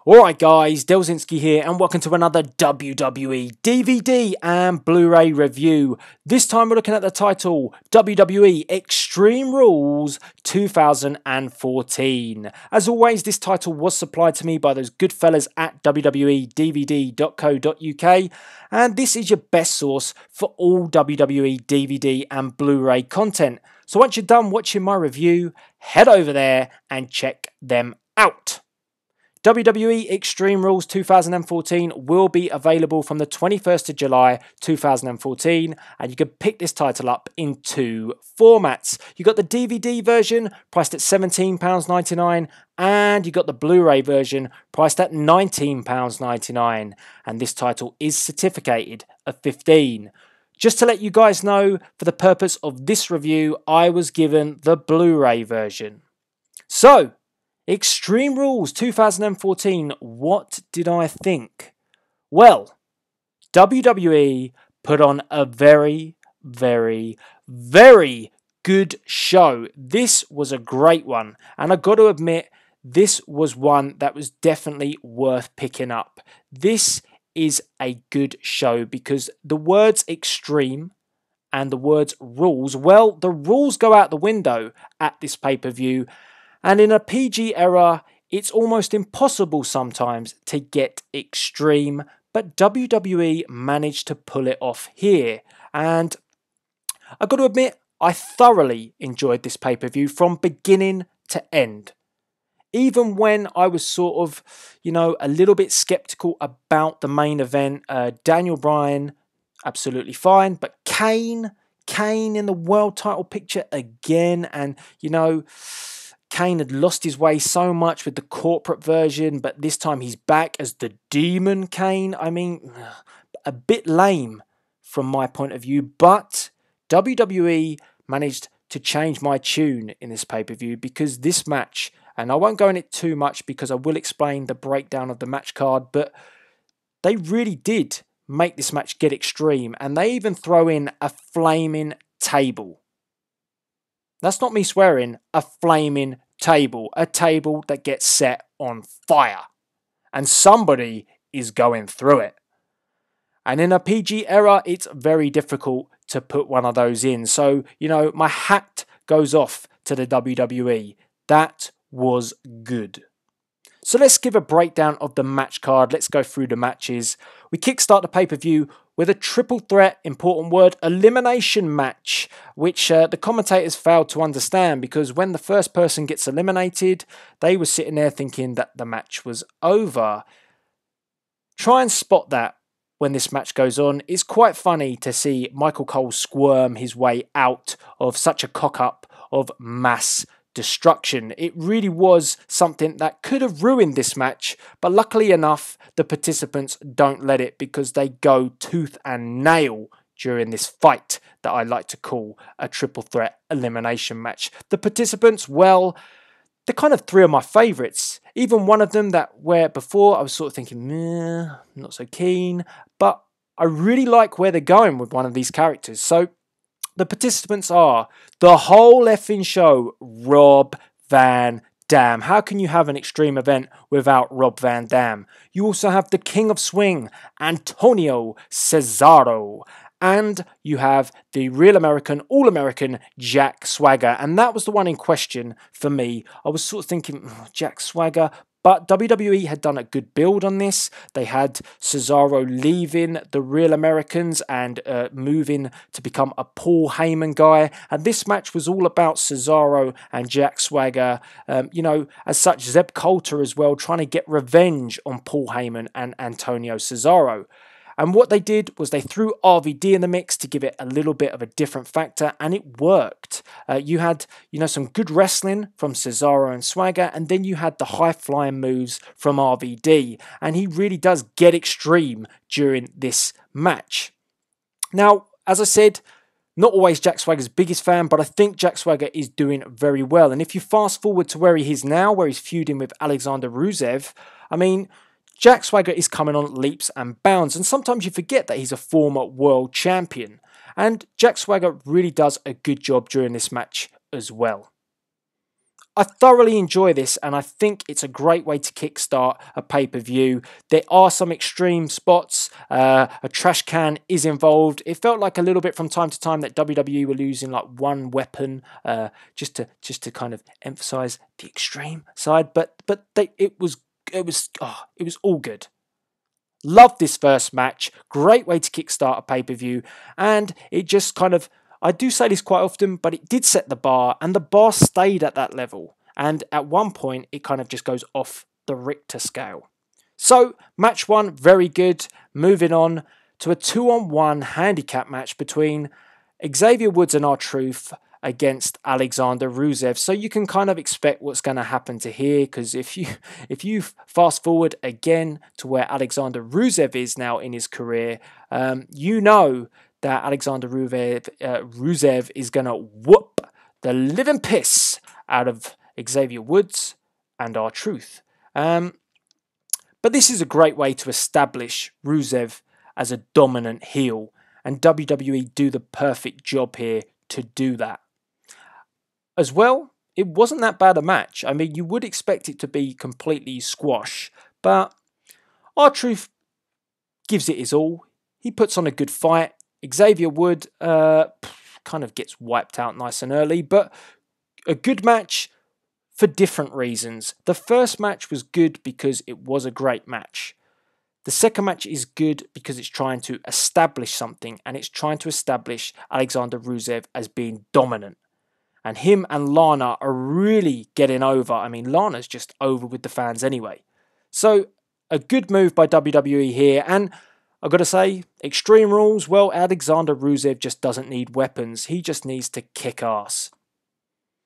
Alright guys, Delzinski here and welcome to another WWE DVD and Blu-ray review. This time we're looking at the title WWE Extreme Rules 2014. As always, this title was supplied to me by those good fellas at www.dvd.co.uk, and this is your best source for all WWE DVD and Blu-ray content. So once you're done watching my review, head over there and check them out. WWE Extreme Rules 2014 will be available from the 21st of July 2014, and you can pick this title up in two formats. You got the DVD version priced at £17.99, and you got the Blu-ray version priced at £19.99, and this title is certificated of 15. Just to let you guys know, for the purpose of this review, I was given the Blu-ray version. So, Extreme Rules 2014, what did I think? Well, WWE put on a very good show. This was a great one, and I got to admit, this was one that was definitely worth picking up. This is a good show because the words extreme and the words rules, well, the rules go out the window at this pay-per-view. And in a PG era, it's almost impossible sometimes to get extreme, but WWE managed to pull it off here. And I've got to admit, I thoroughly enjoyed this pay-per-view from beginning to end. Even when I was sort of, a little bit skeptical about the main event, Daniel Bryan, absolutely fine, but Kane in the world title picture again, and, Kane had lost his way so much with the corporate version, but this time he's back as the Demon Kane. I mean, a bit lame from my point of view, but WWE managed to change my tune in this pay-per-view because this match, and I won't go in it too much because I will explain the breakdown of the match card, but they really did make this match get extreme, and they even throw in a flaming table. That's not me swearing, a flaming table. A table that gets set on fire. And somebody is going through it. And in a PG era, it's very difficult to put one of those in. So, my hat goes off to the WWE. That was good. So let's give a breakdown of the match card. Let's go through the matches. We kickstart the pay-per-view with a triple threat, important word, elimination match, which the commentators failed to understand because when the first person gets eliminated, they were sitting there thinking that the match was over. Try and spot that when this match goes on. It's quite funny to see Michael Cole squirm his way out of such a cock-up of mass destruction. It really was something that could have ruined this match, but luckily enough, the participants don't let it because they go tooth and nail during this fight that I like to call a triple threat elimination match. The participants, well, they're kind of three of my favourites. Even one of them where before I was sort of thinking, not so keen, but I really like where they're going with one of these characters. So the participants are the whole effing show, Rob Van Dam. How can you have an extreme event without Rob Van Dam? You also have the King of Swing, Antonio Cesaro. And you have the real American, all-American Jack Swagger. And that was the one in question for me. I was sort of thinking, Jack Swagger. But WWE had done a good build on this. They had Cesaro leaving the Real Americans and moving to become a Paul Heyman guy. And this match was all about Cesaro and Jack Swagger. As such, Zeb Coulter as well, trying to get revenge on Paul Heyman and Antonio Cesaro. And what they did was they threw RVD in the mix to give it a little bit of a different factor, and it worked. You had, some good wrestling from Cesaro and Swagger, and then you had the high-flying moves from RVD, and he really does get extreme during this match. Now, as I said, not always Jack Swagger's biggest fan, but I think Jack Swagger is doing very well. And if you fast forward to where he is now, where he's feuding with Alexander Rusev, I mean, Jack Swagger is coming on leaps and bounds, and sometimes you forget that he's a former world champion. And Jack Swagger really does a good job during this match as well. I thoroughly enjoy this, and I think it's a great way to kickstart a pay-per-view. There are some extreme spots. A trash can is involved. It felt like a little bit from time to time that WWE were losing like one weapon, just to kind of emphasize the extreme side. But it was all good. Loved this first match. Great way to kickstart a pay-per-view, and it just kind of, I do say this quite often, but it did set the bar, and the bar stayed at that level. And at one point, it kind of just goes off the Richter scale. So, match 1, very good. Moving on to a 2-on-1 handicap match between Xavier Woods and R-Truth against Alexander Rusev. So you can kind of expect what's going to happen to here, because if you fast forward again to where Alexander Rusev is now in his career, you know that Alexander Rusev is going to whoop the living piss out of Xavier Woods and R-Truth. But this is a great way to establish Rusev as a dominant heel, and WWE do the perfect job here to do that. As well, it wasn't that bad a match. I mean, you would expect it to be completely squash, but R-Truth gives it his all. He puts on a good fight. Xavier Wood kind of gets wiped out nice and early, but a good match for different reasons. The first match was good because it was a great match. The second match is good because it's trying to establish something, and it's trying to establish Alexander Rusev as being dominant. And him and Lana are really getting over. I mean, Lana's just over with the fans anyway. So, a good move by WWE here, and I've got to say, Extreme Rules, well, Alexander Rusev just doesn't need weapons. He just needs to kick ass.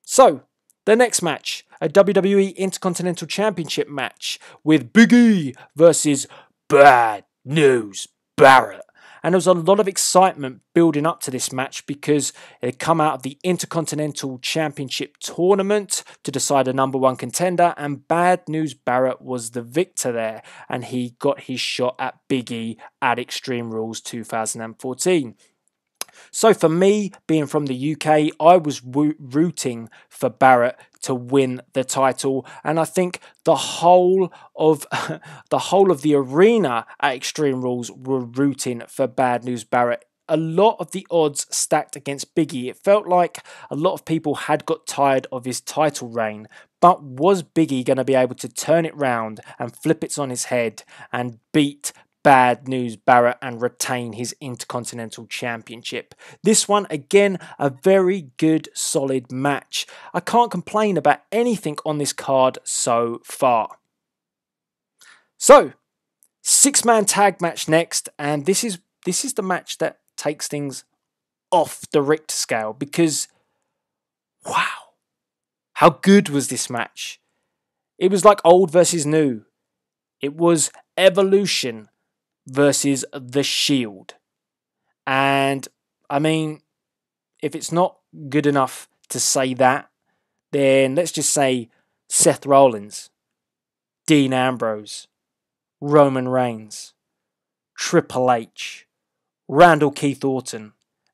So, the next match, a WWE Intercontinental Championship match with Big E versus Bad News Barrett. And there was a lot of excitement building up to this match because it had come out of the Intercontinental Championship tournament to decide a number 1 contender, and Bad News Barrett was the victor there, and he got his shot at Big E at Extreme Rules 2014. So for me, being from the UK, I was rooting for Barrett to win the title, and I think the whole of the arena at Extreme Rules were rooting for Bad News Barrett. A lot of the odds stacked against Big E. It felt like a lot of people had got tired of his title reign, but was Big E going to be able to turn it round and flip it on his head and beat Bad News Barrett and retain his Intercontinental Championship? This one, again, a very good, solid match. I can't complain about anything on this card so far. So, 6-man tag match next, and this is the match that takes things off the Richter scale, because, wow, how good was this match? It was like old versus new. It was Evolution versus The Shield. And, I mean, if it's not good enough to say that, then let's just say Seth Rollins, Dean Ambrose, Roman Reigns, Triple H, Randall Keith Orton,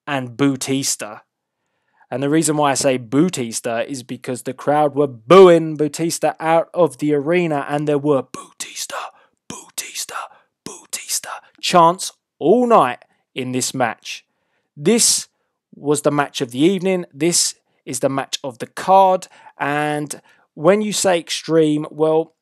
and Bautista. And the reason why I say Bautista is because the crowd were booing Bautista out of the arena, and there were Bautista chants all night in this match. This was the match of the evening. This is the match of the card. And when you say extreme, well,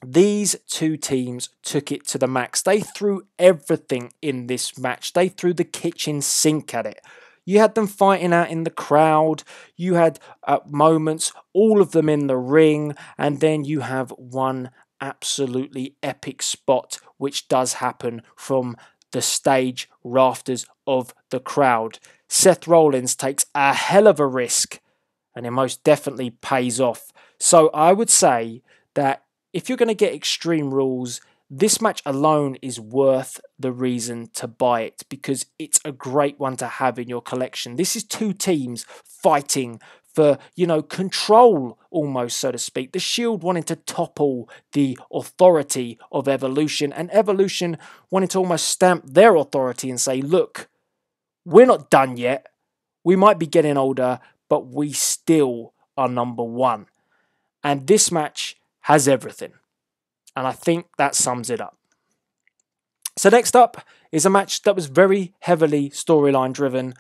these two teams took it to the max. They threw everything in this match. They threw the kitchen sink at it. You had them fighting out in the crowd. You had moments, all of them in the ring. And then you have one absolutely epic spot which does happen from the stage rafters of the crowd. Seth Rollins takes a hell of a risk, and it most definitely pays off. So I would say that if you're going to get Extreme Rules, this match alone is worth the reason to buy it, because it's a great one to have in your collection. This is two teams fighting for, control almost, so to speak. The Shield wanting to topple the authority of Evolution, and Evolution wanting to almost stamp their authority and say, look, we're not done yet. We might be getting older, but we still are number 1. And this match has everything. And I think that sums it up. So next up is a match that was very heavily storyline driven.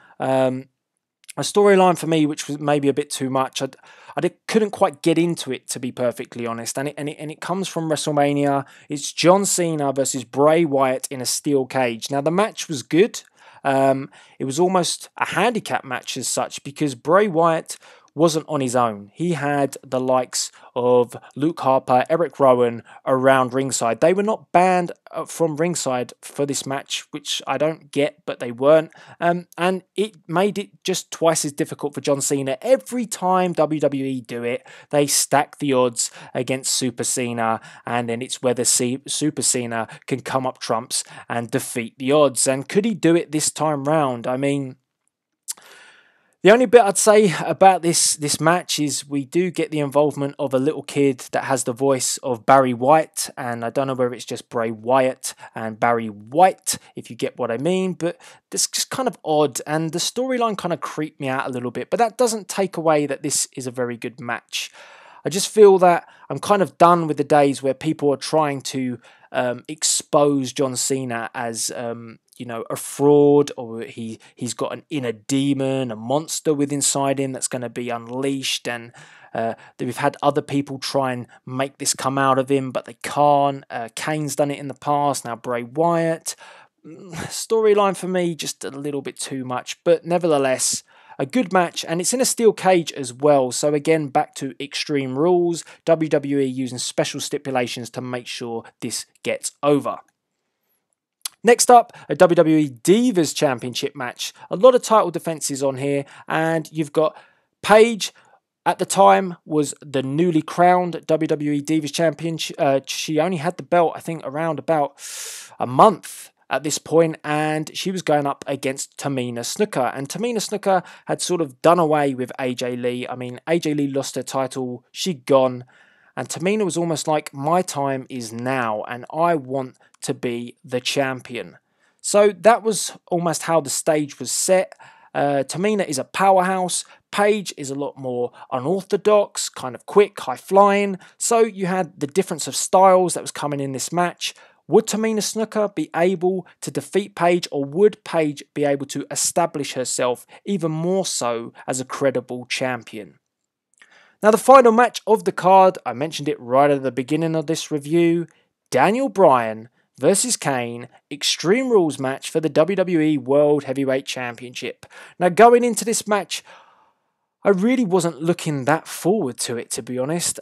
A storyline for me which was maybe a bit too much. I couldn't quite get into it, to be perfectly honest. And it comes from WrestleMania. It's John Cena versus Bray Wyatt in a steel cage. Now the match was good. It was almost a handicap match as such, because Bray Wyatt wasn't on his own. He had the likes of Luke Harper, Eric Rowan around ringside. They were not banned from ringside for this match, which I don't get, but they weren't. And it made it just twice as difficult for John Cena. Every time WWE do it, they stack the odds against Super Cena, and then it's whether Super Cena can come up trumps and defeat the odds. And could he do it this time round? I mean, the only bit I'd say about this match is we do get the involvement of a little kid that has the voice of Barry White, and I don't know whether it's just Bray Wyatt and Barry White, if you get what I mean, but it's just kind of odd, and the storyline kind of creeped me out a little bit, but that doesn't take away that this is a very good match. I just feel that I'm kind of done with the days where people are trying to expose John Cena as a fraud, or he's got an inner demon, a monster within inside him that's going to be unleashed, and we've had other people try and make this come out of him, but they can't. Kane's done it in the past, now Bray Wyatt. Storyline for me, just a little bit too much, but nevertheless, a good match, and it's in a steel cage as well. So again, back to Extreme Rules, WWE using special stipulations to make sure this gets over. Next up, a WWE Divas Championship match. A lot of title defenses on here, and you've got Paige, at the time, was the newly crowned WWE Divas Champion. She only had the belt, I think, around about a month at this point, and she was going up against Tamina Snuka. And Tamina Snuka had sort of done away with AJ Lee. I mean, AJ Lee lost her title, she'd gone, and Tamina was almost like, my time is now, and I want to be the champion. So that was almost how the stage was set. Tamina is a powerhouse. Paige is a lot more unorthodox, kind of quick, high-flying. So you had the difference of styles that was coming in this match. Would Tamina Snuka be able to defeat Paige, or would Paige be able to establish herself even more so as a credible champion? Now, the final match of the card, I mentioned it right at the beginning of this review, Daniel Bryan versus Kane, Extreme Rules match for the WWE World Heavyweight Championship. Now, going into this match, I really wasn't looking that forward to it, to be honest.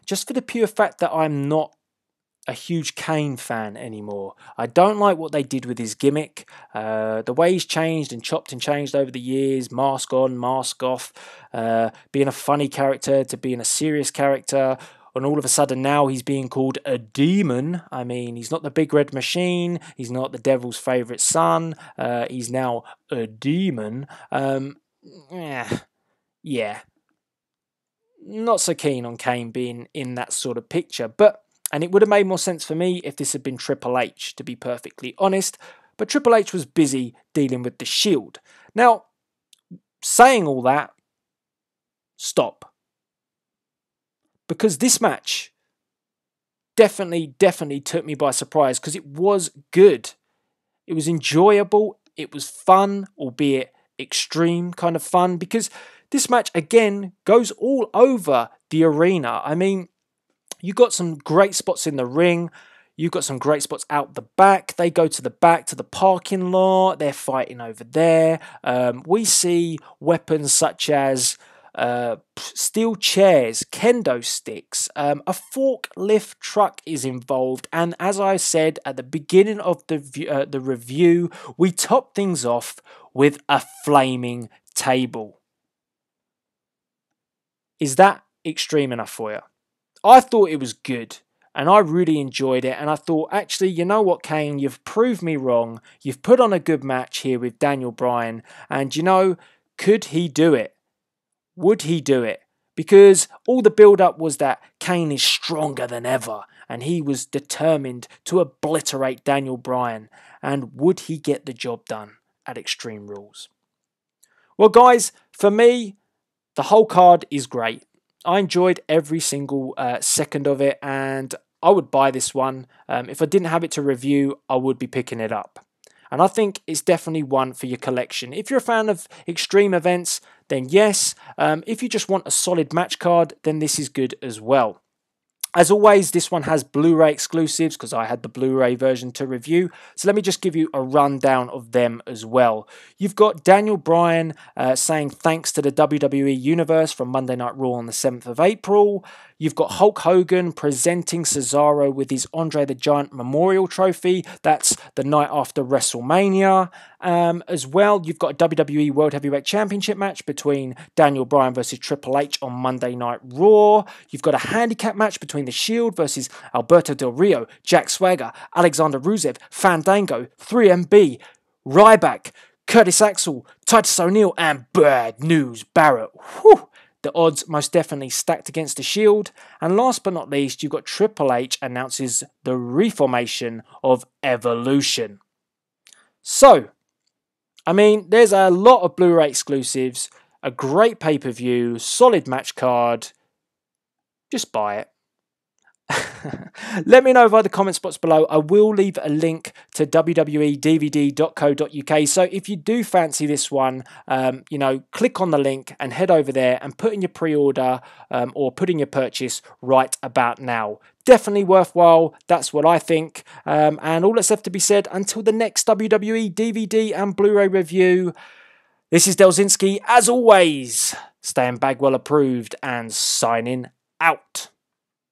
Just for the pure fact that I'm not a huge Kane fan anymore. I don't like what they did with his gimmick. The way he's changed and chopped and changed over the years, mask on, mask off, being a funny character to being a serious character, and all of a sudden now he's being called a demon. I mean, he's not the big red machine, he's not the devil's favourite son, he's now a demon. Yeah. Not so keen on Kane being in that sort of picture, and it would have made more sense for me if this had been Triple H, to be perfectly honest. But Triple H was busy dealing with the Shield. Now, saying all that, stop. Because this match definitely took me by surprise, because it was good. It was enjoyable. It was fun, albeit extreme kind of fun, because this match, again, goes all over the arena. I mean, you got some great spots in the ring. You've got some great spots out the back. They go to the back, to the parking lot. They're fighting over there. We see weapons such as steel chairs, kendo sticks, a forklift truck is involved. And as I said at the beginning of the review, we top things off with a flaming table. Is that extreme enough for you? I thought it was good, and I really enjoyed it, and I thought, actually, you know what, Kane, you've proved me wrong. You've put on a good match here with Daniel Bryan, and could he do it? Would he do it? Because all the build-up was that Kane is stronger than ever, and he was determined to obliterate Daniel Bryan, and would he get the job done at Extreme Rules? Well, guys, for me, the whole card is great. I enjoyed every single second of it, and I would buy this one. If I didn't have it to review, I would be picking it up. And I think it's definitely one for your collection. If you're a fan of extreme events, then yes. If you just want a solid match card, then this is good as well. As always, this one has Blu-ray exclusives because I had the Blu-ray version to review. So let me just give you a rundown of them as well. You've got Daniel Bryan saying thanks to the WWE Universe from Monday Night Raw on the 7th of April. You've got Hulk Hogan presenting Cesaro with his Andre the Giant Memorial Trophy. That's the night after WrestleMania. As well, you've got a WWE World Heavyweight Championship match between Daniel Bryan versus Triple H on Monday Night Raw. You've got a handicap match between The Shield versus Alberto Del Rio, Jack Swagger, Alexander Rusev, Fandango, 3MB, Ryback, Curtis Axel, Titus O'Neil, and Bad News Barrett. Whew. The odds most definitely stacked against The Shield. And last but not least, you've got Triple H announces the reformation of Evolution. So, I mean, there's a lot of Blu-ray exclusives, a great pay-per-view, solid match card. Just buy it. Let me know via the comment spots below. I will leave a link to www.dvd.co.uk. So if you do fancy this one, click on the link and head over there and put in your pre-order or put in your purchase right about now. Definitely worthwhile. That's what I think. And all that's left to be said until the next WWE DVD and Blu-ray review. This is Delzinski, as always, staying Bagwell approved and signing out.